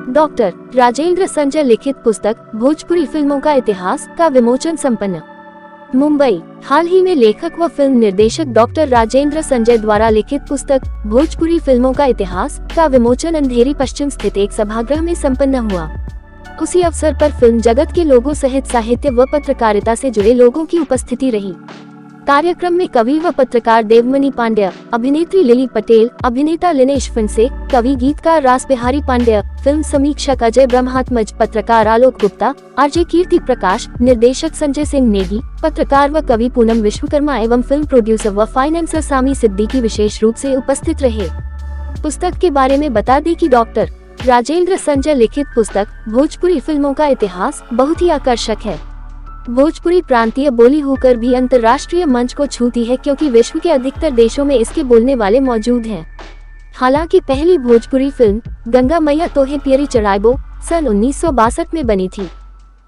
Doctor Rajendra Sanjay लिखित पुस्तक भोजपुरी फिल्मों का इतिहास का विमोचन संपन्न। मुंबई। हाल ही में लेखक व फिल्म निर्देशक डॉक्टर राजेंद्र संजय द्वारा लिखित पुस्तक भोजपुरी फिल्मों का इतिहास का विमोचन अंधेरी पश्चिम स्थित एक सभागृह में संपन्न हुआ। उसी अवसर पर फिल्म जगत के लोगों सहित साहित्य व पत्रकारिता से जुड़े लोगों की उपस्थिति रही। कार्यक्रम में कवि व पत्रकार देवमणि पांड्य, अभिनेत्री लिली पटेल, अभिनेता लिनेश फिंसे, कवि गीतकार रास बिहारी पांड्य, फिल्म समीक्षक अजय ब्रह्मात्मज, पत्रकार आलोक गुप्ता, आरजे कीर्ति प्रकाश, निर्देशक संजय सिंह नेगी, पत्रकार व कवि पूनम विश्वकर्मा एवं फिल्म प्रोड्यूसर व फाइनेंसर सामी सिद्दीकी विशेष रूप से उपस्थित रहे। पुस्तक के बारे में बता दें कि डॉक्टर राजेंद्र संजय लिखित पुस्तक भोजपुरी फिल्मों का इतिहास बहुत ही आकर्षक है। भोजपुरी प्रांतीय बोली होकर भी अंतर्राष्ट्रीय मंच को छूती है, क्योंकि विश्व के अधिकतर देशों में इसके बोलने वाले मौजूद हैं। हालांकि पहली भोजपुरी फिल्म गंगा मैया तोहे पियरी चढ़ाइबो सन 1962 में बनी थी,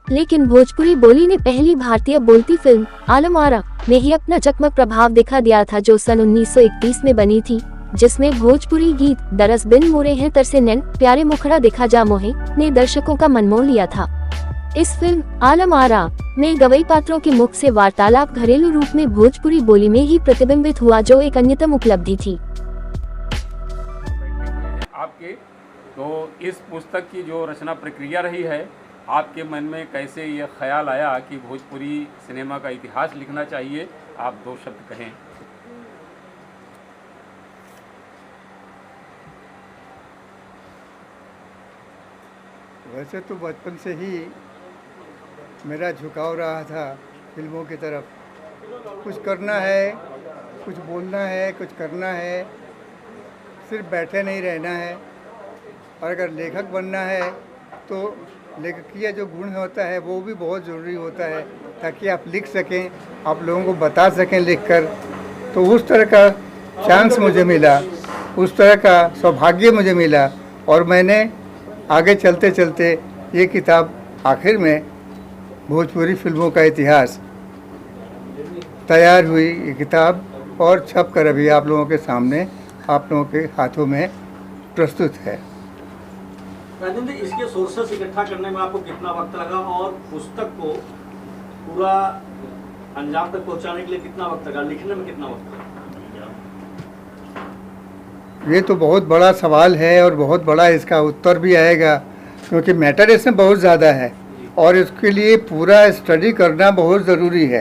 लेकिन भोजपुरी बोली ने पहली भारतीय बोलती फिल्म आलम आरा में ही अपना चकमक प्रभाव दिखा दिया था, जो सन 1931 में बनी थी, जिसमें भोजपुरी गीत दरस बिन मोरे हैं तरसे नैन प्यारे मुखड़ा दिखा जा मोहे ने दर्शकों का मन मोह लिया था। इस फिल्म आलम आरा में गवई पात्रों के मुख से वार्तालाप घरेलू रूप में भोजपुरी बोली में ही प्रतिबिंबित हुआ, जो एक अन्यतम उपलब्धि थी। आपके तो इस पुस्तक की जो रचना प्रक्रिया रही है, आपके मन में कैसे यह ख्याल आया कि भोजपुरी सिनेमा का इतिहास लिखना चाहिए? आप दो शब्द कहें। वैसे तो बचपन से ही मेरा झुकाव रहा था फिल्मों की तरफ। कुछ करना है, कुछ बोलना है, कुछ करना है, सिर्फ बैठे नहीं रहना है। और अगर लेखक बनना है तो लेखकीय जो गुण होता है वो भी बहुत ज़रूरी होता है, ताकि आप लिख सकें, आप लोगों को बता सकें लिखकर। तो उस तरह का चांस मुझे मिला, उस तरह का सौभाग्य मुझे मिला, और मैंने आगे चलते चलते ये किताब आखिर में भोजपुरी फिल्मों का इतिहास तैयार हुई। ये किताब और छप कर अभी आप लोगों के सामने, आप लोगों के हाथों में प्रस्तुत है। राजेंद्र, इसके सोर्सेस इकट्ठा करने में आपको कितना वक्त लगा और पुस्तक को पूरा अंजाम तक पहुंचाने के लिए कितना वक्त लगा, लिखने में कितना वक्त लगा? ये तो बहुत बड़ा सवाल है और बहुत बड़ा इसका उत्तर भी आएगा, क्योंकि मैटर इसमें बहुत ज़्यादा है और इसके लिए पूरा स्टडी करना बहुत ज़रूरी है।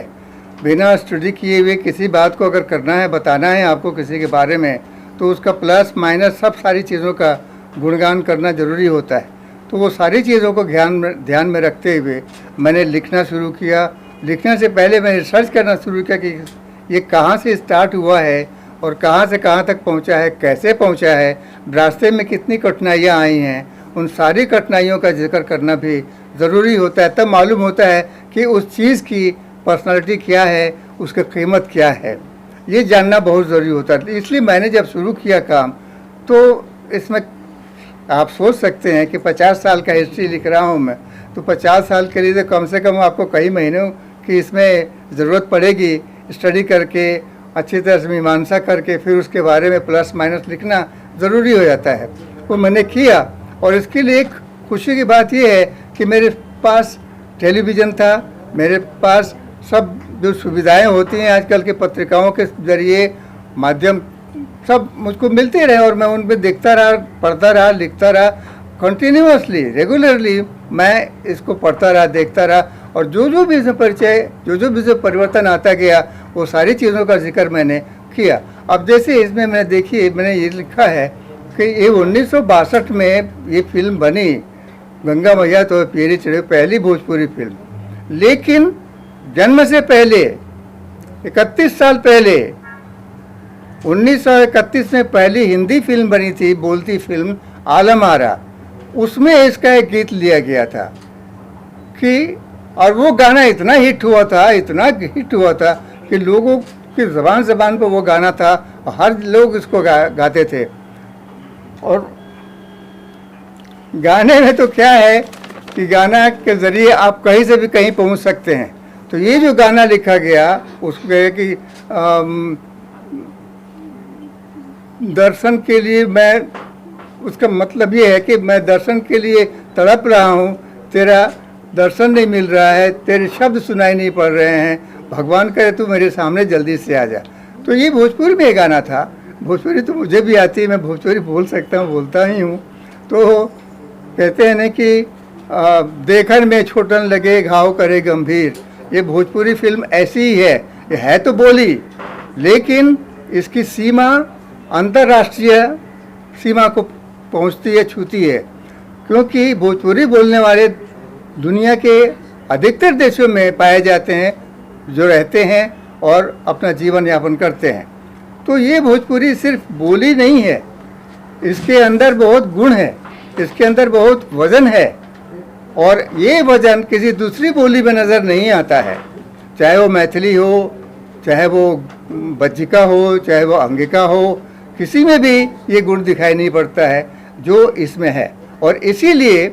बिना स्टडी किए हुए किसी बात को अगर करना है, बताना है आपको किसी के बारे में, तो उसका प्लस माइनस सब सारी चीज़ों का गुणगान करना ज़रूरी होता है। तो वो सारी चीज़ों को ध्यान में रखते हुए मैंने लिखना शुरू किया। लिखने से पहले मैंने रिसर्च करना शुरू किया कि ये कहाँ से स्टार्ट हुआ है और कहाँ से कहाँ तक पहुँचा है, कैसे पहुँचा है, रास्ते में कितनी कठिनाइयाँ आई हैं। उन सारी कठिनाइयों का जिक्र करना भी ज़रूरी होता है, तब मालूम होता है कि उस चीज़ की पर्सनालिटी क्या है, उसकी कीमत क्या है, ये जानना बहुत ज़रूरी होता है। इसलिए मैंने जब शुरू किया काम, तो इसमें आप सोच सकते हैं कि 50 साल का हिस्ट्री लिख रहा हूँ मैं, तो 50 साल के लिए तो कम से कम आपको कई महीनों की इसमें ज़रूरत पड़ेगी। स्टडी करके, अच्छी तरह से मीमांसा करके, फिर उसके बारे में प्लस माइनस लिखना ज़रूरी हो जाता है। वो मैंने किया, और इसके लिए एक खुशी की बात यह है कि मेरे पास टेलीविज़न था, मेरे पास सब जो सुविधाएं होती हैं आजकल के पत्रिकाओं के ज़रिए, माध्यम सब मुझको मिलते रहे, और मैं उन पर देखता रहा, पढ़ता रहा, लिखता रहा। कंटिन्यूअसली, रेगुलरली मैं इसको पढ़ता रहा, देखता रहा, और जो भी इसमें परिचय, जो भी इसमें परिवर्तन आता गया, वो सारी चीज़ों का जिक्र मैंने किया। अब जैसे इसमें मैं देखिए, मैंने ये लिखा है कि ये 1962 में ये फिल्म बनी, गंगा मैया तो पियरी चढ़े, पहली भोजपुरी फिल्म। लेकिन जन्म से पहले 31 साल पहले 1931 में पहली हिंदी फिल्म बनी थी, बोलती फिल्म आलम आरा। उसमें इसका एक गीत लिया गया था कि, और वो गाना इतना हिट हुआ था कि लोगों की ज़बान पर वो गाना था, हर लोग इसको गाते थे। और गाने में तो क्या है कि गाना के ज़रिए आप कहीं से भी कहीं पहुंच सकते हैं। तो ये जो गाना लिखा गया उसमें कि दर्शन के लिए मैं उसका मतलब ये है कि मैं दर्शन के लिए तड़प रहा हूँ, तेरा दर्शन नहीं मिल रहा है, तेरे शब्द सुनाई नहीं पड़ रहे हैं, भगवान करे तू मेरे सामने जल्दी से आ जा। तो ये भोजपुरी में गाना था। भोजपुरी तो मुझे भी आती है, मैं भोजपुरी बोल सकता हूँ, बोलता ही हूँ। तो कहते हैं ना कि देखन में छोटन लगे घाव करे गंभीर। ये भोजपुरी फिल्म ऐसी ही है, ये है तो बोली, लेकिन इसकी सीमा अंतर्राष्ट्रीय सीमा को पहुंचती है, छूती है, क्योंकि भोजपुरी बोलने वाले दुनिया के अधिकतर देशों में पाए जाते हैं, जो रहते हैं और अपना जीवन यापन करते हैं। तो ये भोजपुरी सिर्फ बोली नहीं है, इसके अंदर बहुत गुण है, इसके अंदर बहुत वजन है, और ये वजन किसी दूसरी बोली में नज़र नहीं आता है। चाहे वो मैथिली हो, चाहे वो बज्जिका हो, चाहे वो अंगिका हो, किसी में भी ये गुण दिखाई नहीं पड़ता है जो इसमें है। और इसीलिए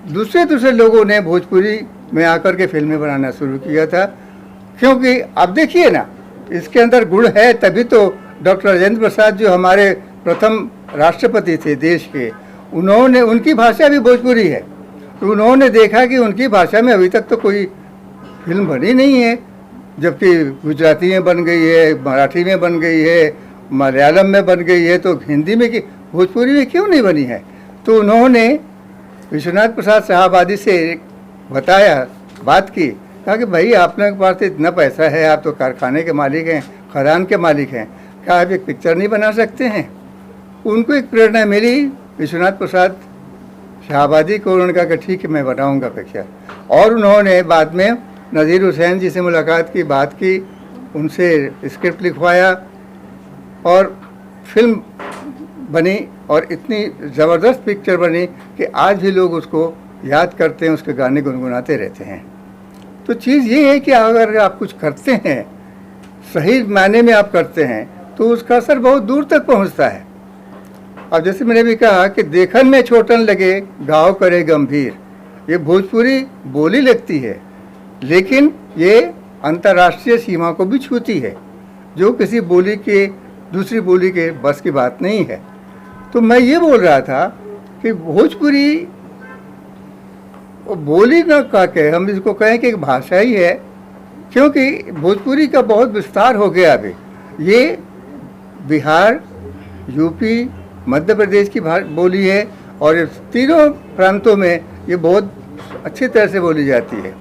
दूसरे लोगों ने भोजपुरी में आकर के फिल्में बनाना शुरू किया था, क्योंकि अब देखिए ना, इसके अंदर गुण है, तभी तो डॉक्टर राजेंद्र प्रसाद जो हमारे प्रथम राष्ट्रपति थे देश के, उन्होंने, उनकी भाषा भी भोजपुरी है, तो उन्होंने देखा कि उनकी भाषा में अभी तक तो कोई फिल्म बनी नहीं है, जबकि गुजराती में बन गई है, मराठी में बन गई है, मलयालम में बन गई है, तो हिंदी में भोजपुरी में क्यों नहीं बनी है। तो उन्होंने विश्वनाथ प्रसाद शाहाबादी से बताया, बात की, कहा कि भाई आपने के पास इतना पैसा है, आप तो कारखाने के मालिक हैं, खदान के मालिक हैं, क्या आप एक पिक्चर नहीं बना सकते हैं। उनको एक प्रेरणा मिली विश्वनाथ प्रसाद शाहाबादी को, उन्होंने कहा कि ठीक है मैं बनाऊंगा पिक्चर। और उन्होंने बाद में नज़ीर हुसैन जी से मुलाकात की, बात की, उनसे स्क्रिप्ट लिखवाया और फिल्म बनी, और इतनी ज़बरदस्त पिक्चर बनी कि आज भी लोग उसको याद करते हैं, उसके गाने गुनगुनाते रहते हैं। तो चीज़ ये है कि अगर आप कुछ करते हैं, सही मायने में आप करते हैं, तो उसका असर बहुत दूर तक पहुंचता है। अब जैसे मैंने भी कहा कि देखन में छोटन लगे घाव करे गंभीर, ये भोजपुरी बोली लगती है, लेकिन ये अंतर्राष्ट्रीय सीमा को भी छूती है, जो किसी बोली के, दूसरी बोली के बस की बात नहीं है। तो मैं ये बोल रहा था कि भोजपुरी बोली न कह के हम इसको कहें कि एक भाषा ही है, क्योंकि भोजपुरी का बहुत विस्तार हो गया अभी। ये बिहार, यूपी, मध्य प्रदेश की बोली है, और इस तीनों प्रांतों में ये बहुत अच्छी तरह से बोली जाती है,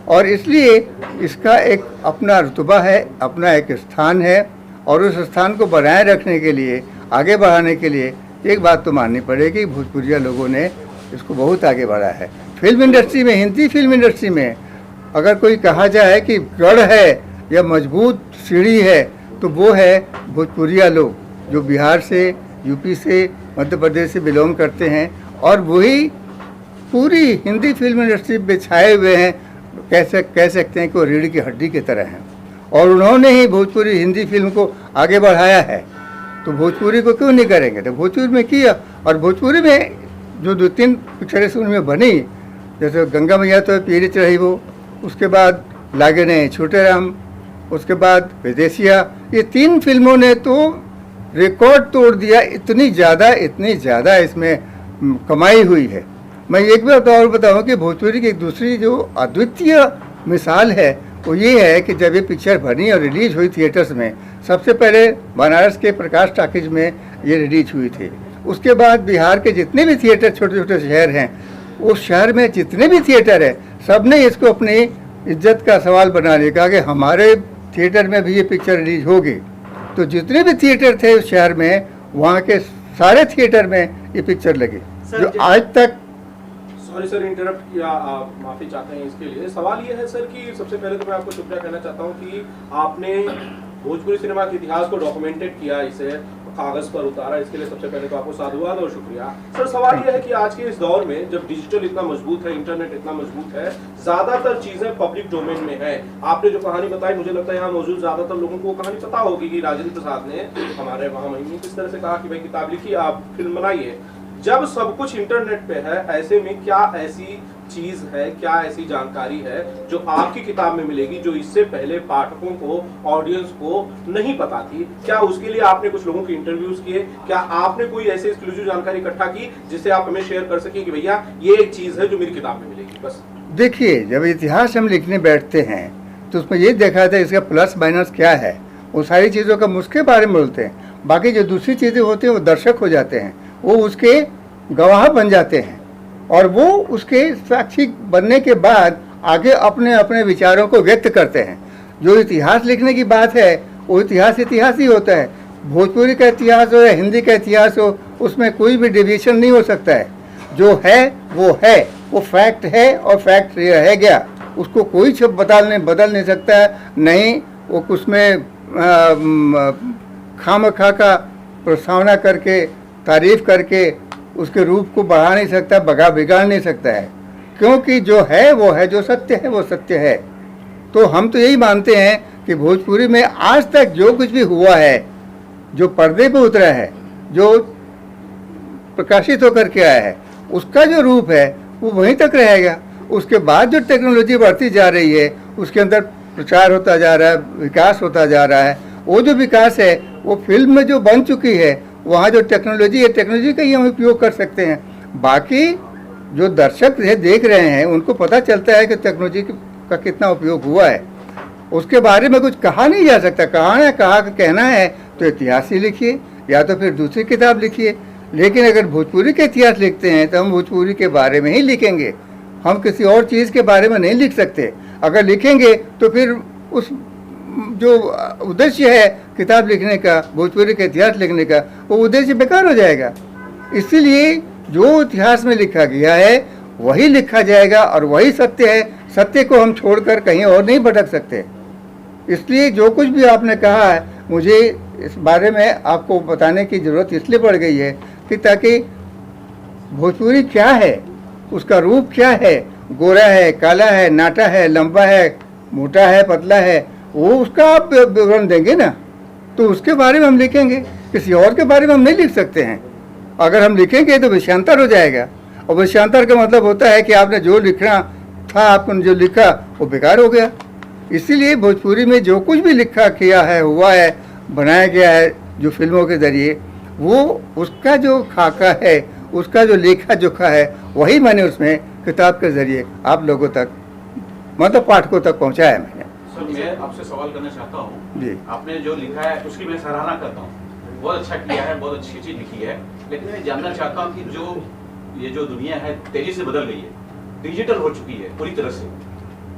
और इसलिए इसका एक अपना रुतबा है, अपना एक स्थान है, और उस स्थान को बनाए रखने के लिए, आगे बढ़ाने के लिए एक बात तो माननी पड़ेगी, भोजपुरिया लोगों ने इसको बहुत आगे बढ़ा है। फिल्म इंडस्ट्री में, हिंदी फिल्म इंडस्ट्री में अगर कोई कहा जाए कि गढ़ है या मजबूत सीढ़ी है, तो वो है भोजपुरिया लोग, जो बिहार से, यूपी से, मध्य प्रदेश से बिलोंग करते हैं, और वही पूरी हिंदी फिल्म इंडस्ट्री में छाए हुए हैं। कह सकते हैं कि वो रीढ़ की हड्डी की तरह हैं, और उन्होंने ही भोजपुरी हिंदी फिल्म को आगे बढ़ाया है। तो भोजपुरी को क्यों नहीं करेंगे, तो भोजपुरी में किया। और भोजपुरी में जो 2-3 पिक्चरें उनमें बनी, जैसे गंगा मैया तो पीड़ित रही वो, उसके बाद लागे ने छोटे राम, उसके बाद विदेशिया, ये 3 फिल्मों ने तो रिकॉर्ड तोड़ दिया। इतनी ज़्यादा इसमें कमाई हुई है। मैं एक बात और बताऊँ कि भोजपुरी की एक दूसरी जो अद्वितीय मिसाल है, वो ये है कि जब ये पिक्चर बनी और रिलीज हुई थिएटर्स में, सबसे पहले बनारस के प्रकाश टाकीज में ये रिलीज हुई थी। उसके बाद बिहार के जितने भी थिएटर, छोटे छोटे शहर हैं, उस शहर में जितने भी थिएटर हैं, सब ने इसको अपनी इज्जत का सवाल बना लिया, कहा कि हमारे थिएटर में भी ये पिक्चर रिलीज होगी। तो जितने भी थिएटर थे उस शहर में, वहाँ के सारे थिएटर में ये पिक्चर लगी, जो आज तक। सॉरी सर, इंटरप्ट किया, आप माफ़ी चाहते हैं इसके लिए। सवाल ये है सर कि सबसे पहले तो मैं आपको शुक्रिया कहना चाहता हूँ कि आपने भोजपुरी सिनेमा के इतिहास को डॉक्यूमेंटेड किया, इसे कागज़ पर उतारा, इसके लिए सबसे पहले तो आपको साधुवाद और शुक्रिया। सर सवाल यह है कि आज के इस दौर में जब डिजिटल इतना मजबूत है, इंटरनेट इतना मजबूत है, ज़्यादातर चीज़ें पब्लिक डोमेन में है। आपने जो कहानी बताई, मुझे लगता है यहाँ मौजूद ज़्यादातर लोगों को कहानी पता होगी कि राजेंद्र प्रसाद ने, हमारे महामहिम ने, किस तरह से कहा कि भाई किताब लिखी, आप फिल्म बनाइए। जब सब कुछ इंटरनेट पे है, ऐसे में क्या ऐसी चीज है, क्या ऐसी जानकारी है जो आपकी किताब में मिलेगी जो इससे पहले पाठकों को, ऑडियंस को नहीं पता थी? क्या उसके लिए आपने कुछ लोगों के इंटरव्यूज किए? क्या आपने कोई ऐसे एक्सक्लूसिव जानकारी इकट्ठा की जिससे आप हमें शेयर कर सकें कि भैया ये एक चीज है जो मेरी किताब में मिलेगी? बस देखिए, जब इतिहास हम लिखने बैठते हैं तो उसमें ये देखा जाता है इसका प्लस माइनस क्या है, वो सारी चीज़ों का उसके बारे में बोलते हैं। बाकी जो दूसरी चीज़ें होती हैं वो दर्शक हो जाते हैं, वो उसके गवाह बन जाते हैं और वो उसके साक्षी बनने के बाद आगे अपने अपने विचारों को व्यक्त करते हैं। जो इतिहास लिखने की बात है वो इतिहास इतिहास ही होता है। भोजपुरी का इतिहास हो या हिंदी का इतिहास हो, उसमें कोई भी डिविएशन नहीं हो सकता है। जो है, वो फैक्ट है और फैक्ट रह गया, उसको कोई बदल नहीं सकता है। नहीं वो उसमें खामखा का प्रस्तावना करके, तारीफ करके उसके रूप को बढ़ा नहीं सकता, बिगाड़ नहीं सकता है, क्योंकि जो है वो है, जो सत्य है वो सत्य है। तो हम तो यही मानते हैं कि भोजपुरी में आज तक जो कुछ भी हुआ है, जो पर्दे पे उतरा है, जो प्रकाशित होकर के आया है, उसका जो रूप है वो वहीं तक रहेगा। उसके बाद जो टेक्नोलॉजी बढ़ती जा रही है, उसके अंदर प्रचार होता जा रहा है, विकास होता जा रहा है। वो जो विकास है वो फिल्म में जो बन चुकी है, वहाँ जो टेक्नोलॉजी है, टेक्नोलॉजी का ही हम उपयोग कर सकते हैं। बाकी जो दर्शक है देख रहे हैं, उनको पता चलता है कि टेक्नोलॉजी का कितना उपयोग हुआ है। उसके बारे में कुछ कहा नहीं जा सकता। कहना है तो इतिहास ही लिखिए या तो फिर दूसरी किताब लिखिए। लेकिन अगर भोजपुरी के इतिहास लिखते हैं तो हम भोजपुरी के बारे में ही लिखेंगे, हम किसी और चीज़ के बारे में नहीं लिख सकते। अगर लिखेंगे तो फिर उस जो उद्देश्य है किताब लिखने का, भोजपुरी का इतिहास लिखने का, वो उद्देश्य बेकार हो जाएगा। इसीलिए जो इतिहास में लिखा गया है वही लिखा जाएगा और वही सत्य है। सत्य को हम छोड़कर कहीं और नहीं भटक सकते। इसलिए जो कुछ भी आपने कहा है, मुझे इस बारे में आपको बताने की ज़रूरत इसलिए पड़ गई है कि ताकि भोजपुरी क्या है, उसका रूप क्या है, गोरा है, काला है, नाटा है, लंबा है, मोटा है, पतला है, वो उसका आप विवरण देंगे ना, तो उसके बारे में हम लिखेंगे। किसी और के बारे में हम नहीं लिख सकते हैं। अगर हम लिखेंगे तो विषयांतर हो जाएगा, और विषयांतर का मतलब होता है कि आपने जो लिखना था, आपने जो लिखा वो बेकार हो गया। इसीलिए भोजपुरी में जो कुछ भी लिखा किया है, हुआ है, बनाया गया है जो फिल्मों के ज़रिए, वो उसका जो खाका है, उसका जो लेखा जोखा है, वही मैंने उसमें किताब के ज़रिए आप लोगों तक, मतलब पाठकों तक पहुंचाया मैंने। सर, मैं आपसे सवाल करना चाहता हूँ जी। आपने जो लिखा है उसकी मैं सराहना करता हूँ, बहुत अच्छा किया है, बहुत अच्छी चीज लिखी है। लेकिन मैं जानना चाहता हूँ कि ये जो दुनिया है तेजी से बदल गई है, डिजिटल हो चुकी है पूरी तरह से,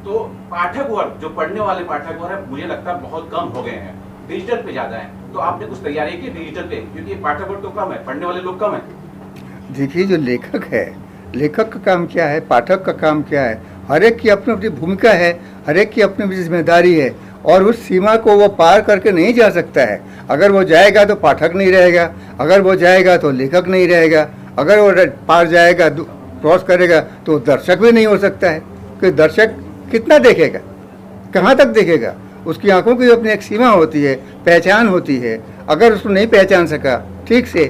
तो पाठक वर्ग, जो पढ़ने वाले पाठक वर्ग है, मुझे लगता है बहुत कम हो गए हैं, डिजिटल पे ज्यादा है। तो आपने कुछ तैयारी की डिजिटल पे, क्योंकि पाठक वर्ग तो कम है, पढ़ने वाले लोग कम है। देखिए, जो लेखक है, लेखक का काम क्या है, पाठक का काम क्या है, हर एक की अपनी अपनी भूमिका है, हर एक की अपनी अपनी जिम्मेदारी है, और उस सीमा को वो पार करके नहीं जा सकता है। अगर वो जाएगा तो पाठक नहीं रहेगा, अगर वो जाएगा तो लेखक नहीं रहेगा, अगर वो पार जाएगा, क्रॉस करेगा, तो दर्शक भी नहीं हो सकता है। कि दर्शक कितना देखेगा, कहाँ तक देखेगा? उसकी आंखों की अपनी एक सीमा होती है, पहचान होती है। अगर उसको नहीं पहचान सका ठीक से,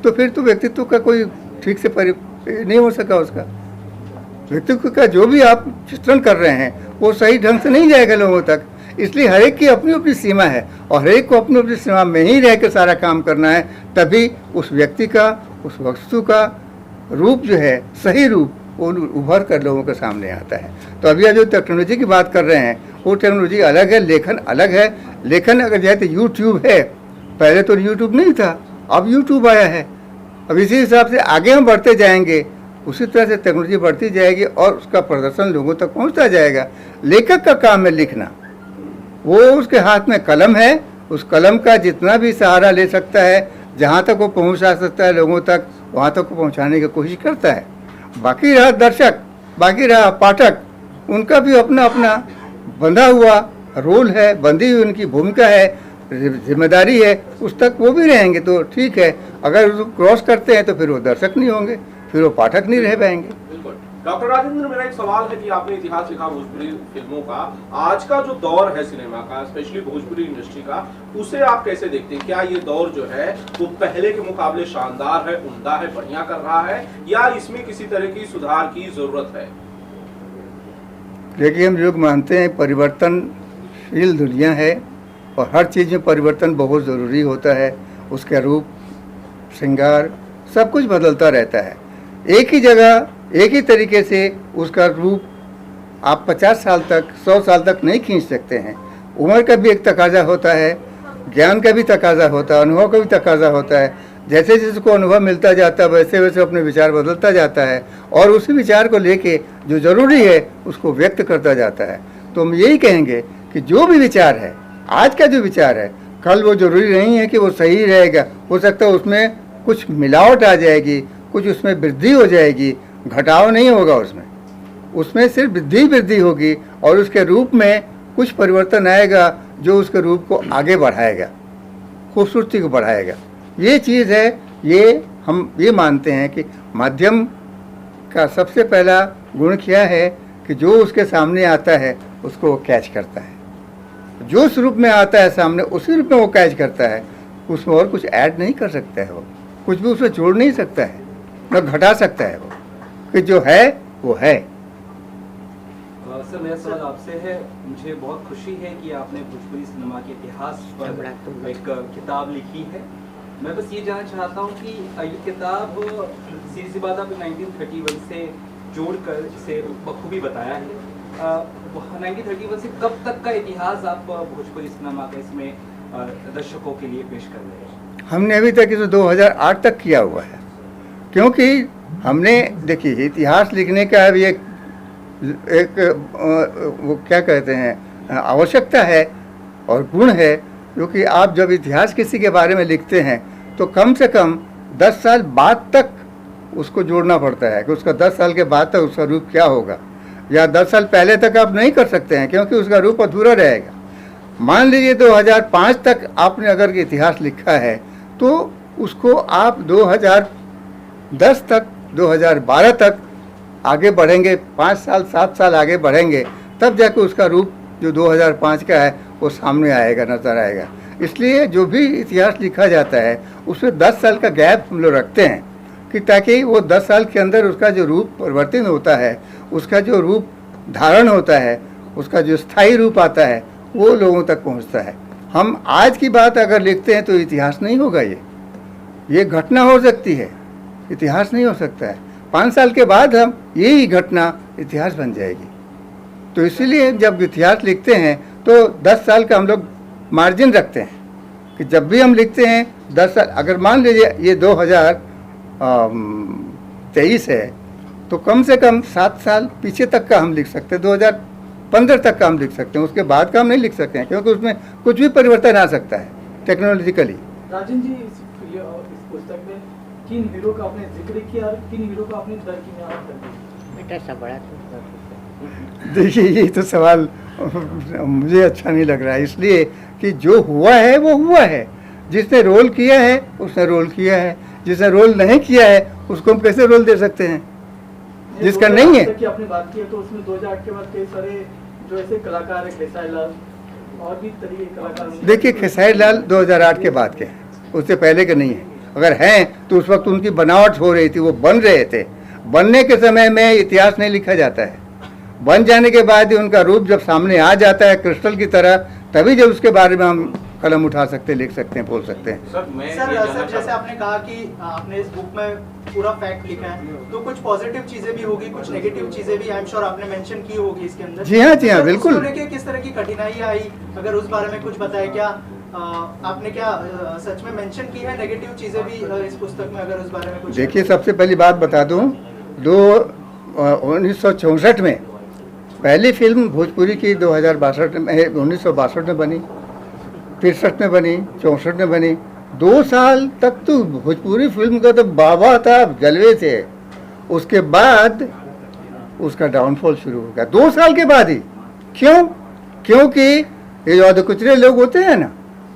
तो फिर तो व्यक्तित्व का कोई ठीक से नहीं हो सका। उसका व्यक्तित्व का जो भी आप चित्रण कर रहे हैं वो सही ढंग से नहीं जाएगा लोगों तक। इसलिए हर एक की अपनी अपनी सीमा है, और हर एक को अपनी अपनी सीमा में ही रह कर सारा काम करना है। तभी उस व्यक्ति का, उस वस्तु का रूप जो है, सही रूप, वो उभर कर लोगों के सामने आता है। तो अभी जो टेक्नोलॉजी की बात कर रहे हैं, वो टेक्नोलॉजी अलग है, लेखन अलग है। लेखन अगर जाए तो यूट्यूब है, पहले तो यूट्यूब नहीं था, अब यूट्यूब आया है। अब इसी हिसाब से आगे हम बढ़ते जाएंगे, उसी तरह से टेक्नोलॉजी बढ़ती जाएगी और उसका प्रदर्शन लोगों तक पहुंचता जाएगा। लेखक का काम है लिखना, वो उसके हाथ में कलम है, उस कलम का जितना भी सहारा ले सकता है, जहाँ तक वो पहुँचा सकता है लोगों तक, वहाँ तक वो पहुँचाने की कोशिश करता है। बाकी रहा दर्शक, बाकी रहा पाठक, उनका भी अपना अपना बंधा हुआ रोल है, बंधी हुई उनकी भूमिका है, जिम्मेदारी है, उस तक वो भी रहेंगे तो ठीक है। अगर क्रॉस करते हैं तो फिर वो दर्शक नहीं होंगे, फिर वो पाठक नहीं रह पाएंगे। बिल्कुल। डॉक्टर राजेंद्र, मेरा एक सवाल है कि आपने इतिहास लिखा भोजपुरी फिल्मों का, आज का जो दौर है सिनेमा का, स्पेशली भोजपुरी इंडस्ट्री का, उसे आप कैसे देखते हैं? क्या ये दौर जो है वो पहले के मुकाबले शानदार है, उम्दा है, बढ़िया कर रहा है, या इसमें किसी तरह की सुधार की जरूरत है? देखिए, हम लोग मानते हैं परिवर्तनशील दुनिया है और हर चीज़ में परिवर्तन बहुत ज़रूरी होता है। उसका रूप, श्रृंगार, सब कुछ बदलता रहता है। एक ही जगह एक ही तरीके से उसका रूप आप 50 साल तक, 100 साल तक नहीं खींच सकते हैं। उम्र का भी एक तकाजा होता है, ज्ञान का भी तकाजा होता है, अनुभव का भी तकाजा होता है। जैसे जैसे को अनुभव मिलता जाता है वैसे वैसे अपने विचार बदलता जाता है और उसी विचार को लेके जो ज़रूरी है उसको व्यक्त करता जाता है। तो हम यही कहेंगे कि जो भी विचार है, आज का जो विचार है, कल वो ज़रूरी नहीं है कि वो सही रहेगा। हो सकता है उसमें कुछ मिलावट आ जाएगी, कुछ उसमें वृद्धि हो जाएगी, घटाव नहीं होगा उसमें सिर्फ वृद्धि होगी और उसके रूप में कुछ परिवर्तन आएगा जो उसके रूप को आगे बढ़ाएगा, खूबसूरती को बढ़ाएगा। ये चीज़ है, ये हम ये मानते हैं कि माध्यम का सबसे पहला गुण क्या है कि जो उसके सामने आता है उसको वो कैच करता है। जो उस रूप में आता है सामने, उसी रूप में वो कैच करता है। उसमें और कुछ ऐड नहीं कर सकता है, वो कुछ भी उसमें जोड़ नहीं सकता है, न घटा सकता है। वो कि जो है वो है। सर, मेरा सवाल आपसे है, मुझे बहुत खुशी है कि आपने भोजपुरी सिनेमा के इतिहास पर एक किताब लिखी है। मैं बस ये जानना चाहता हूँ कि ये किताब सीधी सी बात आपने 1931 से जोड़कर इसे बखूबी बताया है। 1931 से कब तक का इतिहास आप भोजपुरी सिनेमा का इसमें दर्शकों के लिए पेश कर रहे हैं? हमने अभी तक इसे 2008 तक किया हुआ है, क्योंकि हमने देखिए इतिहास लिखने का अभी एक वो क्या कहते हैं आवश्यकता है और गुण है, क्योंकि आप जब इतिहास किसी के बारे में लिखते हैं तो कम से कम 10 साल बाद तक उसको जोड़ना पड़ता है कि उसका 10 साल के बाद तक उसका रूप क्या होगा, या 10 साल पहले तक आप नहीं कर सकते हैं क्योंकि उसका रूप अधूरा रहेगा। मान लीजिए 2005 तक आपने अगर इतिहास लिखा है तो उसको आप 2010 तक, 2012 तक आगे बढ़ेंगे, 5 साल 7 साल आगे बढ़ेंगे, तब जाके उसका रूप जो 2005 का है वो सामने आएगा, नज़र आएगा। इसलिए जो भी इतिहास लिखा जाता है उसमें 10 साल का गैप हम लोग रखते हैं कि ताकि वो 10 साल के अंदर उसका जो रूप परिवर्तन होता है, उसका जो रूप धारण होता है, उसका जो स्थायी रूप आता है वो लोगों तक पहुंचता है। हम आज की बात अगर लिखते हैं तो इतिहास नहीं होगा, ये घटना हो सकती है, इतिहास नहीं हो सकता है। 5 साल के बाद हम यही घटना इतिहास बन जाएगी। तो इसीलिए जब इतिहास लिखते हैं तो 10 साल का हम लोग मार्जिन रखते हैं कि जब भी हम लिखते हैं 10 साल, अगर मान लीजिए ये 2023 है तो कम से कम 7 साल पीछे तक का हम लिख सकते हैं, 2015 तक का हम लिख सकते हैं, उसके बाद का हम नहीं लिख सकते हैं क्योंकि उसमें कुछ भी परिवर्तन आ सकता है टेक्नोलॉजिकली। राजन जी, इस पुस्तक में किन हीरो का आपने जिक्र किया और किन हीरो का आपने दरकिनार कर दिया? बेटा सब बड़ा देखिए, ये तो सवाल मुझे अच्छा नहीं लग रहा है, इसलिए कि जो हुआ है वो हुआ है। जिसने रोल किया है उसने रोल किया है, जिसने रोल नहीं किया है उसको हम कैसे रोल दे सकते हैं जिसका नहीं है। कि आपने बात की है तो उसमें 2008 के बाद कई सारे जो ऐसे कलाकार है, खेसारी लाल और भी तरीके के कलाकार। देखिए, खेसारी लाल 2008 के बाद के हैं, उससे पहले के नहीं है। अगर हैं तो उस वक्त उनकी बनावट हो रही थी, वो बन रहे थे। बनने के समय में इतिहास नहीं लिखा जाता है, बन जाने के बाद ही उनका रूप जब सामने आ जाता है क्रिस्टल की तरह, तभी जब उसके बारे में हम कलम उठा सकते हैं, लिख सकते हैं, बोल सकते हैं। सर जैसे आपने कहा कि आपने इस बुक में पूरा फैक्ट लिखा है, तो कुछ पॉजिटिव चीजें भी होगी, कुछ नेगेटिव चीजें भी आई एम श्योर आपने मेंशन की होगी इसके अंदर। जी हाँ, बिल्कुल। उसको लेके किस तरह की कठिनाई आई, अगर उस बारे में कुछ बताए? क्या आपने क्या सच में मेंशन की है नेगेटिव चीजें भी इस पुस्तक में, अगर उस बारे में कुछ? देखिए, सबसे पहली बात बता दूं, 1964 में पहली फिल्म भोजपुरी की 1962 में बनी, 63 में बनी, 64 में बनी। 2 साल तक तो भोजपुरी फिल्म का तो बाबा था, जलवे थे। उसके बाद उसका डाउनफॉल शुरू हो गया 2 साल के बाद ही। क्यों? क्योंकि ये जो अधकुचरे लोग होते हैं ना,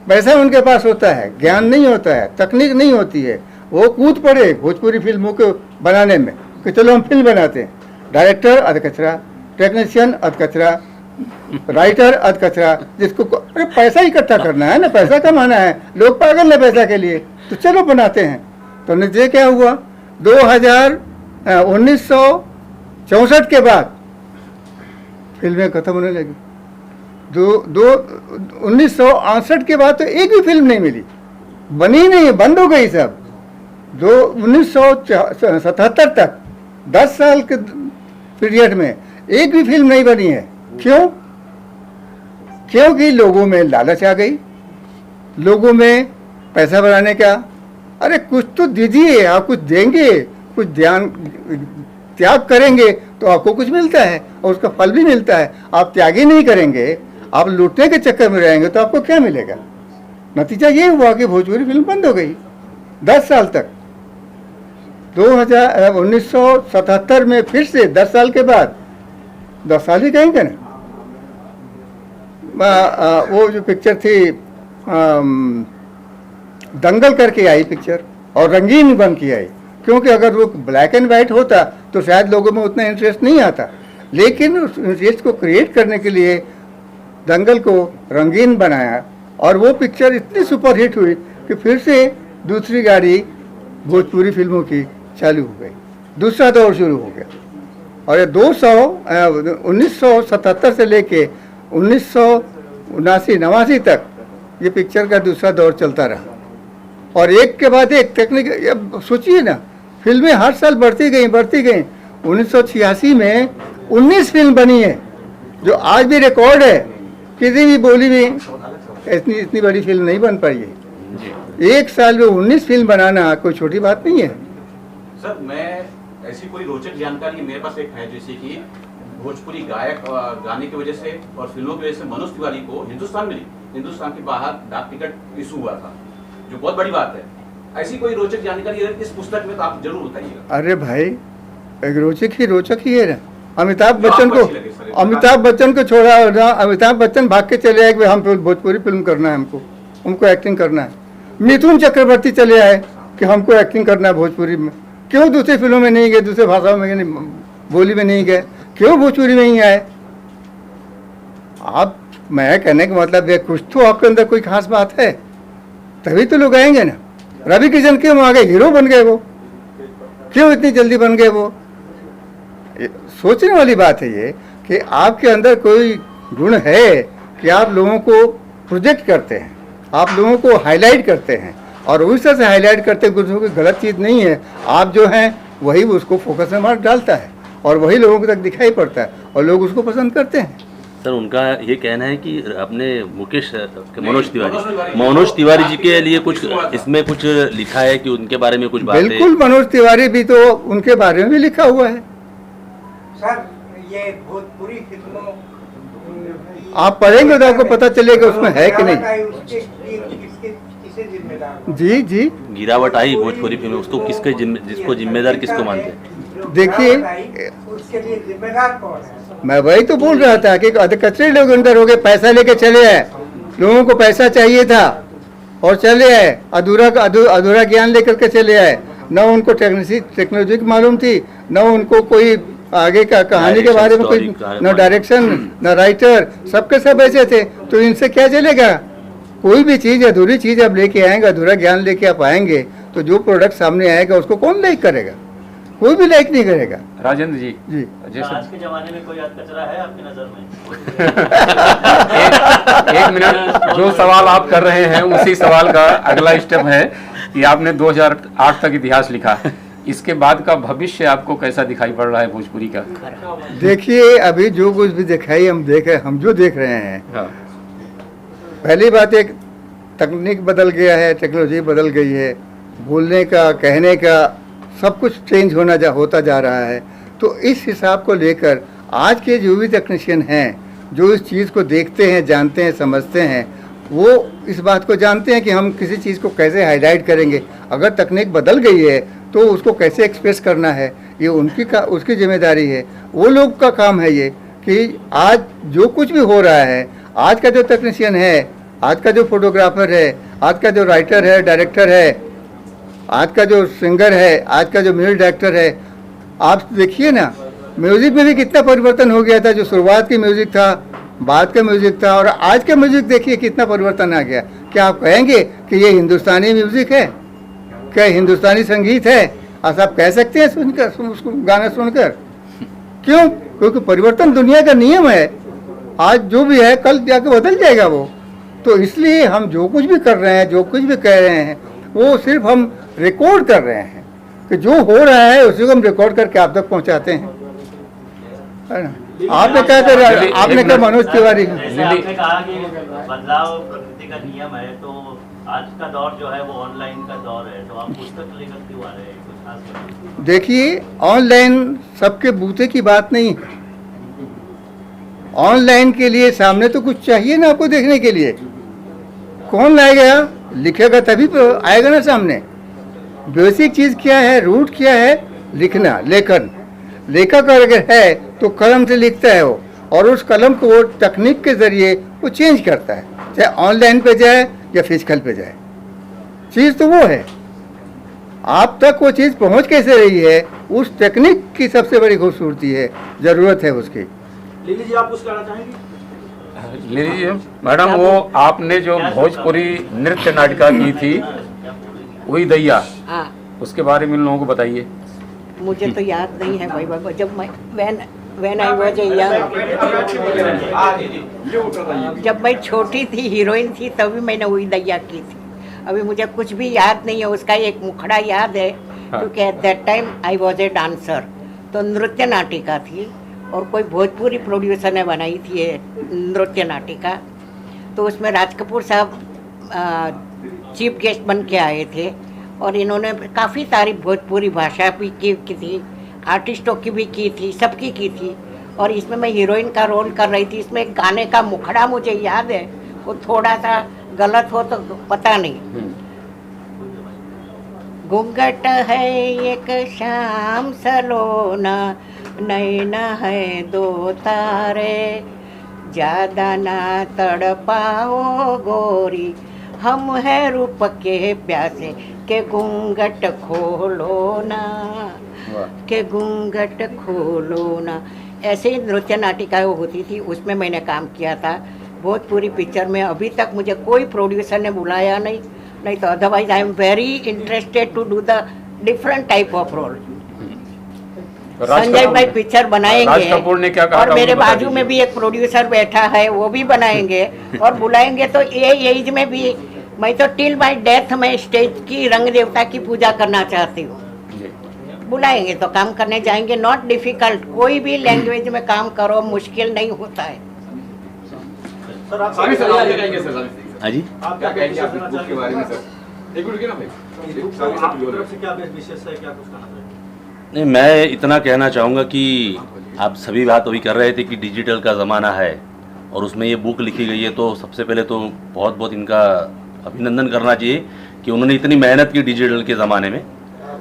पैसा उनके पास होता है, ज्ञान नहीं होता है, तकनीक नहीं होती है, वो कूद पड़े भोजपुरी फिल्मों को बनाने में कि चलो हम फिल्म बनाते हैं। डायरेक्टर अध कचरा, टेक्नीशियन अध कचरा, राइटर अध कचरा। जिसको अरे पैसा इकट्ठा करना है ना, पैसा कमाना है, लोग पागल है पैसा के लिए, तो चलो बनाते हैं। तो नतीजे क्या हुआ, 1964 के बाद फिल्में खत्म होने लगी। 1968 के बाद तो एक भी फिल्म नहीं मिली, बनी नहीं, बंद हो गई सब। 1977 तक 10 साल के पीरियड में एक भी फिल्म नहीं बनी है। क्यों? क्योंकि लोगों में लालच आ गई, लोगों में पैसा बनाने का। अरे कुछ तो दीजिए, आप कुछ देंगे, कुछ ध्यान त्याग करेंगे तो आपको कुछ मिलता है और उसका फल भी मिलता है। आप त्याग ही नहीं करेंगे, आप लूटने के चक्कर में रहेंगे तो आपको क्या मिलेगा? नतीजा ये हुआ कि भोजपुरी फिल्म बंद हो गई 10 साल तक। 1977 में फिर से 10 साल के बाद, 10 साल ही कहेंगे ना, वो जो पिक्चर थी दंगल करके आई पिक्चर, और रंगीन बन के आई। क्योंकि अगर वो ब्लैक एंड वाइट होता तो शायद लोगों में उतना इंटरेस्ट नहीं आता, लेकिन उस इंटरेस्ट को क्रिएट करने के लिए दंगल को रंगीन बनाया, और वो पिक्चर इतनी सुपरहिट हुई कि फिर से दूसरी गाड़ी भोजपुरी फिल्मों की चालू हो गई, दूसरा दौर शुरू हो गया। और ये 1977 से लेके 1979 तक ये पिक्चर का दूसरा दौर चलता रहा, और एक के बाद एक टेक्निक। सोचिए ना, फिल्में हर साल बढ़ती गई। 1986 में 19 फिल्म बनी है, जो आज भी रिकॉर्ड है। किसी भी बोली में इतनी बड़ी फिल्म नहीं बन पाई है। एक साल में 19 फिल्म बनाना कोई छोटी बात नहीं है। सर, मैं ऐसी कोई रोचक जानकारी मेरे पास एक है, जैसे कि भोजपुरी गायक गाने की वजह से और फिल्मों की वजह से मनोज तिवारी को हिंदुस्तान मिली, हिंदुस्तान के बाहर डाक टिकट इशू हुआ था, जो बहुत बड़ी बात है। ऐसी कोई रोचक जानकारी इस पुस्तक में तो आप जरूर बताइएगा। अरे भाई, एक रोचक ही है ना। अमिताभ बच्चन को छोड़ा ना, अमिताभ बच्चन भाग के चले आए कि हम भोजपुरी फिल्म करना है, हमको एक्टिंग करना है। मिथुन चक्रवर्ती चले आए कि हमको एक्टिंग करना है भोजपुरी में। क्यों दूसरी फिल्मों में नहीं गए, दूसरे भाषाओं में बोली में नहीं गए, क्यों भोजपुरी में ही आए? आप, मैं कहने का मतलब है, कुछ तो आपके अंदर कोई खास बात है, तभी तो लोग आएंगे ना। रवि किशन क्यों आ गए, हीरो बन गए वो, क्यों इतनी जल्दी बन गए वो? सोचने वाली बात है ये कि आपके अंदर कोई गुण है कि आप लोगों को प्रोजेक्ट करते हैं, आप लोगों को हाईलाइट करते हैं, और उस तरह से हाईलाइट करते हैं। कुछ कोई गलत चीज़ नहीं है, आप जो हैं वही उसको फोकस में मार डालता है और वही लोगों को तक दिखाई पड़ता है और लोग उसको पसंद करते हैं। सर, उनका ये कहना है कि अपने मनोज तिवारी जी के लिए कुछ इसमें कुछ लिखा है कि उनके बारे में कुछ बातें। बिल्कुल, मनोज तिवारी भी तो उनके बारे में भी लिखा हुआ है। सर, ये भोजपुरी फिल्मों आप पढ़ेंगे तो आपको पता चलेगा उसमें है कि नहीं। जी जी, गिरावट आई भोजपुरी फिल्म, उसको जिसको जिम्मेदार किसको मानते हैं? देखिए, उसके लिए जिम्मेदार कौन है? मैं वही तो बोल रहा था कि अधकचरे लोग अंदर हो गए, पैसा लेके चले आए। लोगों को पैसा चाहिए था और चले आए, अधूरा ज्ञान लेकर के चले आए। न उनको टेक्नोलॉजी की मालूम थी, न उनको कोई आगे का कहानी के बारे में कोई, न डायरेक्शन, न राइटर, सबके सब ऐसे थे। तो इनसे क्या चलेगा? कोई भी चीज़, अधूरी चीज़ आप लेके आएंगे, अधूरा ज्ञान लेके आप आएंगे, तो जो प्रोडक्ट सामने आएगा उसको कौन लाइक करेगा? कोई भी लाइक नहीं करेगा। राजेंद्र जी, जैसे आज के जमाने में कोई कचरा है आपकी नजर में? एक मिनट, जो सवाल आप कर रहे हैं उसी सवाल का अगला स्टेप है कि आपने 2008 तक इतिहास लिखा, इसके बाद का भविष्य आपको कैसा दिखाई पड़ रहा है भोजपुरी का? देखिए, अभी जो कुछ भी दिखाई हम जो देख रहे हैं, पहली बात, एक तकनीक बदल गया है, टेक्नोलॉजी बदल गई है, बोलने का, कहने का सब कुछ चेंज होता जा रहा है। तो इस हिसाब को लेकर आज के जो भी टेक्नीशियन हैं, जो इस चीज़ को देखते हैं, जानते हैं, समझते हैं, वो इस बात को जानते हैं कि हम किसी चीज़ को कैसे हाईलाइट करेंगे। अगर तकनीक बदल गई है तो उसको कैसे एक्सप्रेस करना है, ये उसकी जिम्मेदारी है। वो लोग का काम है ये कि आज जो कुछ भी हो रहा है, आज का जो टेक्नीशियन है, आज का जो फोटोग्राफर है, आज का जो राइटर है, डायरेक्टर है, आज का जो सिंगर है, आज का जो म्यूजिक डायरेक्टर है, आप देखिए ना, म्यूजिक में भी कितना परिवर्तन हो गया था। जो शुरुआत की म्यूजिक था, बाद का म्यूजिक था, और आज का म्यूजिक देखिए कितना परिवर्तन आ गया। क्या आप कहेंगे कि ये हिंदुस्तानी म्यूजिक है? क्या हिंदुस्तानी संगीत है? ऐसा आप कह सकते हैं सुनकर, उसको गाना सुनकर? क्यों? क्योंकि परिवर्तन दुनिया का नियम है। आज जो भी है कल जाके बदल जाएगा वो। तो इसलिए हम जो कुछ भी कर रहे हैं, जो कुछ भी कह रहे हैं, वो सिर्फ हम रिकॉर्ड कर रहे हैं कि जो हो रहा है उसी को हम रिकॉर्ड करके आप तक पहुंचाते हैं, है ना। आपने क्या कर, आपने क्या मनोज तिवारी, जैसे आपने कहा कि बदलाव प्रकृति का नियम है, तो आज का दौर जो है वो ऑनलाइन का दौर है, तो आप पुस्तक लेकर क्यों आ रहे हैं? कुछ खास बताइए। देखिए ऑनलाइन सबके बूते की बात नहीं है। ऑनलाइन के लिए सामने तो कुछ चाहिए ना आपको देखने के लिए। कौन लाएगा? लिखेगा तभी तो आएगा ना सामने। बेसिक चीज़ क्या है, रूट क्या है? लिखना, लेखन। लेखक अगर है तो कलम से लिखता है वो, और उस कलम को वो तकनीक के ज़रिए वो चेंज करता है, चाहे ऑनलाइन पे जाए या फिजिकल पे जाए। चीज़ तो वो है, आप तक वो चीज़ पहुंच कैसे रही है, उस टेक्निक की सबसे बड़ी खूबसूरती है, ज़रूरत है उसकी। लिली जी, आप कुछ कहना चाहेंगे? लीजिए मैडम, वो आपने जो भोजपुरी नृत्य नाटिका की थी वही दैया, उसके बारे में इन लोगों को बताइए। मुझे तो याद नहीं है भाई बाबा। जब मैं when I was a young, जब मैं छोटी थी, हीरोइन थी, तभी मैंने वही दैया की थी। अभी मुझे कुछ भी याद नहीं है। उसका एक मुखड़ा याद है, क्योंकि at that time I was a dancer. तो नृत्य नाटिका थी और कोई भोजपुरी प्रोड्यूसर ने बनाई थी ये नृत्य नाटिका। तो उसमें राज कपूर साहब चीफ गेस्ट बन के आए थे, और इन्होंने काफ़ी सारी भोजपुरी भाषा भी की थी, आर्टिस्टों की भी की थी, सबकी की थी। और इसमें मैं हीरोइन का रोल कर रही थी। इसमें एक गाने का मुखड़ा मुझे याद है, वो थोड़ा सा गलत हो तो पता नहीं। घूंघट है एक शाम सलोना, नैना है दो तारे, ज़्यादा ना तड़पाओ गोरी, हम है रूप के प्यासे, के घूंघट खोलो ना, के घूंघट खोलो ना। ऐसे ही नृत्य नाटिका होती थी, उसमें मैंने काम किया था। भोजपुरी पिक्चर में अभी तक मुझे कोई प्रोड्यूसर ने बुलाया नहीं तो otherwise I am very interested to do the different type of role. Sanjay भाई पिक्चर बनाएंगे, और मेरे बाजू में भी एक प्रोड्यूसर बैठा है, वो भी बनाएंगे और बुलाएंगे। तो ये एज में भी मैं तो टिल माई डेथ में स्टेज की रंग देवता की पूजा करना चाहती हूँ। बुलाएंगे तो काम करने जाएंगे। नॉट डिफिकल्ट, कोई भी लैंग्वेज में काम करो, मुश्किल नहीं होता है। सर आप हाँ जी, आप क्या कहेंगे अपनी बुक के बारे में सर? एक मिनट ना भाई, आपकी तरफ से क्या विशेष है, क्या कुछ कहना चाहिए? नहीं, मैं इतना कहना चाहूँगा कि आप सभी बात अभी कर रहे थे कि डिजिटल का ज़माना है और उसमें ये बुक लिखी गई है, तो सबसे पहले तो बहुत बहुत इनका अभिनंदन करना चाहिए कि उन्होंने इतनी मेहनत की डिजिटल के ज़माने में।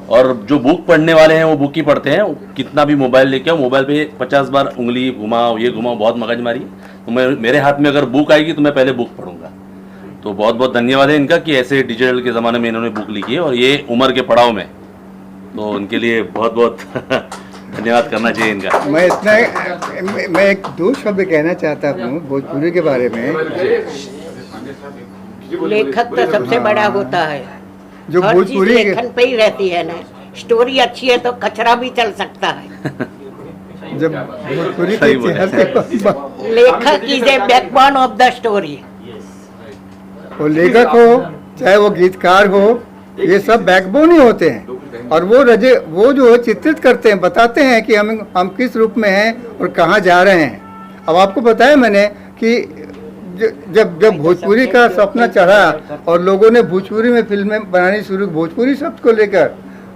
और जो बुक पढ़ने वाले हैं वो बुक ही पढ़ते हैं। कितना भी मोबाइल लेके आओ, मोबाइल पे 50 बार उंगली घुमाओ, ये घुमाओ, बहुत मगजमारी। तो मेरे हाथ में अगर बुक आएगी तो मैं पहले बुक पढ़ूंगा। तो बहुत बहुत धन्यवाद है इनका कि ऐसे डिजिटल के ज़माने में इन्होंने बुक लिखी है, और ये उम्र के पड़ाव में, तो उनके लिए बहुत बहुत धन्यवाद करना चाहिए इनका। मैं एक दो शब्द कहना चाहता हूँ भोजपुरी के बारे में। लेखक तो सबसे बड़ा होता है, जो हर चीज भोजपुरी लेखन पे ही रहती है ना। स्टोरी अच्छी है तो कचरा भी चल सकता है। जब भोजपुरी के इतिहास के लेखक is a backbone of the story. वो लेखक हो चाहे वो गीतकार हो, ये सब बैकबोन ही होते हैं। और वो जो चित्रित करते हैं, बताते हैं कि हम किस रूप में हैं और कहाँ जा रहे हैं। अब आपको बताया मैंने कि जब भोजपुरी का सपना चढ़ा और लोगों ने भोजपुरी में फिल्में बनानी शुरू, भोजपुरी शब्द को लेकर,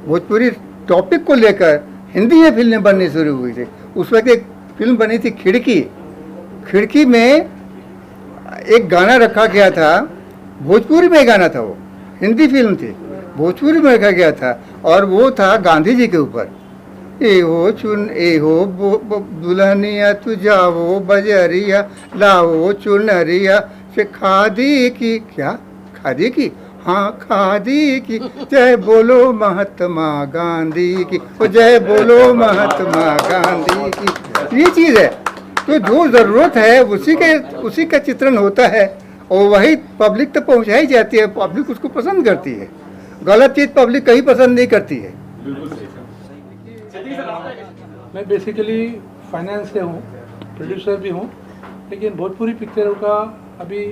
भोजपुरी टॉपिक को लेकर हिंदी में फिल्में बननी शुरू हुई थी। उस वक्त एक फिल्म बनी थी खिड़की में एक गाना रखा गया था, भोजपुरी में गाना था, वो हिंदी फिल्म थी, भोजपुरी में रखा गया था, और वो था गांधी जी के ऊपर। ए हो दुल्हनिया तू जाओ बजरिया, लाओ चुनरिया से खादी की, क्या खादी की, हाँ खादी की, जय बोलो महात्मा गांधी की, ओ जय बोलो महात्मा गांधी की। ये चीज़ है, तो जो ज़रूरत है उसी का चित्रण होता है और वही पब्लिक तक पहुंचाई जाती है। पब्लिक उसको पसंद करती है, गलत चीज़ पब्लिक कहीं पसंद नहीं करती है। मैं बेसिकली फाइनेंस से हूँ, प्रोड्यूसर भी हूँ, लेकिन भोजपुरी पिक्चरों का अभी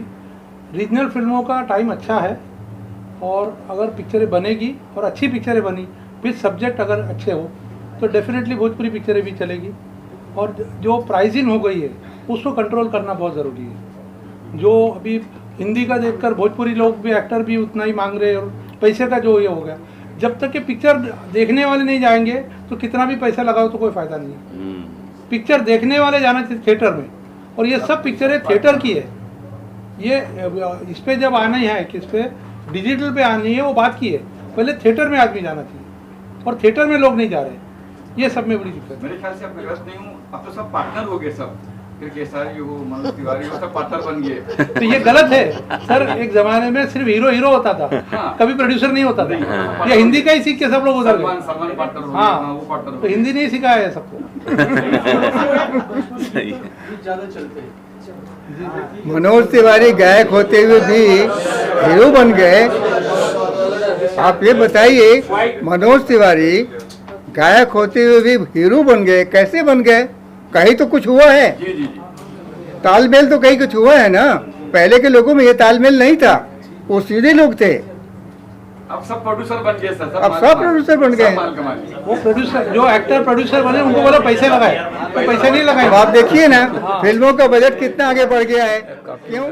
रीजनल फिल्मों का टाइम अच्छा है और अगर पिक्चरें बनेगी और अच्छी पिक्चरें बनी, विद सब्जेक्ट अगर अच्छे हो तो डेफिनेटली भोजपुरी पिक्चरें भी चलेगी। और जो प्राइसिंग हो गई है उसको कंट्रोल करना बहुत ज़रूरी है। जो अभी हिंदी का देखकर भोजपुरी लोग भी, एक्टर भी उतना ही मांग रहे हैं और पैसे का जो ये हो गया, जब तक कि पिक्चर देखने वाले नहीं जाएंगे तो कितना भी पैसा लगाओ तो कोई फ़ायदा नहीं है। पिक्चर देखने वाले जाना चाहिए थिएटर में, और ये सब पिक्चरें थिएटर की है। ये इस पे जब आना ही है, किस पे डिजिटल पे आनी है वो बात की है, पहले थिएटर में आदमी जाना चाहिए और थिएटर में लोग नहीं जा रहे। ये सब में बड़ी दिक्कत है। मेरे ख्याल से अब मैं गलत नहीं हूँ, अब तो सब पार्टनर हो गए, सब फिर केसारी हो, मनोज तिवारी हो, सब पार्टनर बन गए। तो ये गलत है सर। एक जमाने में सिर्फ हीरो होता था, हाँ। कभी प्रोड्यूसर नहीं होता था। ये हिंदी का ही सीख के सब लोग उधर गए। सलमान पार्टनर हो, हाँ, वो पार्टनर तो हिंदी नहीं सिखाया है सबको। ज़्यादा चलते हैं। मनोज तिवारी गायक होते हुए भी हीरो बन गए। आप ये बताइए, मनोज तिवारी गायक होते हुए भी हीरो बन गए, कैसे बन गए? कहीं तो कुछ हुआ है, तालमेल तो कहीं कुछ हुआ है ना। पहले के लोगों में ये तालमेल नहीं था, वो सीधे लोग थे। अब सब प्रोड्यूसर बन गए सर, अब सब प्रोड्यूसर बन गए। वो प्रोड्यूसर, जो एक्टर प्रोड्यूसर बने उनको बोला पैसे लगाए, तो पैसे नहीं लगाए। अब आप देखिए ना, फिल्मों का बजट कितना आगे बढ़ गया है। क्यों?